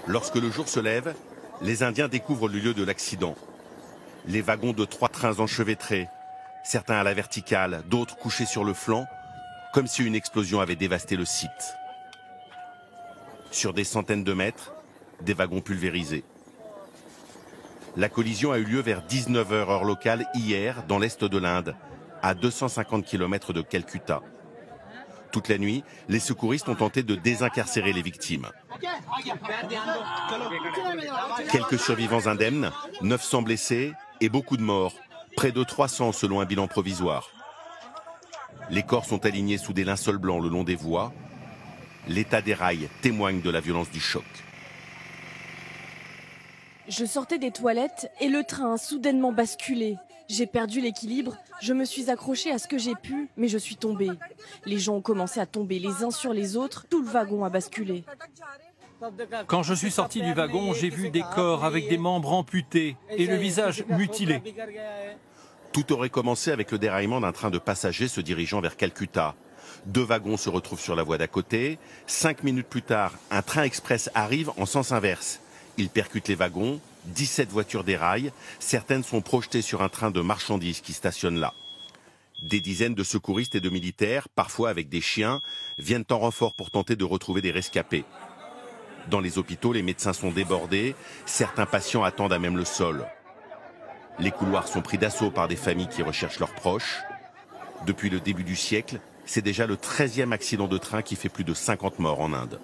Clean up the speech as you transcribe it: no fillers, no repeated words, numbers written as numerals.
Lorsque le jour se lève, les Indiens découvrent le lieu de l'accident. Les wagons de 3 trains enchevêtrés, certains à la verticale, d'autres couchés sur le flanc, comme si une explosion avait dévasté le site. Sur des centaines de mètres, des wagons pulvérisés. La collision a eu lieu vers 19 h heure locale hier dans l'est de l'Inde, à 250 km de Calcutta. Toute la nuit, les secouristes ont tenté de désincarcérer les victimes. Quelques survivants indemnes, 900 blessés et beaucoup de morts, près de 300 selon un bilan provisoire. Les corps sont alignés sous des linceuls blancs le long des voies. L'état des rails témoigne de la violence du choc. Je sortais des toilettes et le train a soudainement basculé. J'ai perdu l'équilibre, je me suis accrochée à ce que j'ai pu, mais je suis tombée. Les gens ont commencé à tomber les uns sur les autres, tout le wagon a basculé. Quand je suis sorti du wagon, j'ai vu des corps avec des membres amputés et le visage mutilé. Tout aurait commencé avec le déraillement d'un train de passagers se dirigeant vers Calcutta. 2 wagons se retrouvent sur la voie d'à côté. 5 minutes plus tard, un train express arrive en sens inverse. Il percute les wagons, 17 voitures déraillent, certaines sont projetées sur un train de marchandises qui stationne là. Des dizaines de secouristes et de militaires, parfois avec des chiens, viennent en renfort pour tenter de retrouver des rescapés. Dans les hôpitaux, les médecins sont débordés, certains patients attendent à même le sol. Les couloirs sont pris d'assaut par des familles qui recherchent leurs proches. Depuis le début du siècle, c'est déjà le 13e accident de train qui fait plus de 50 morts en Inde.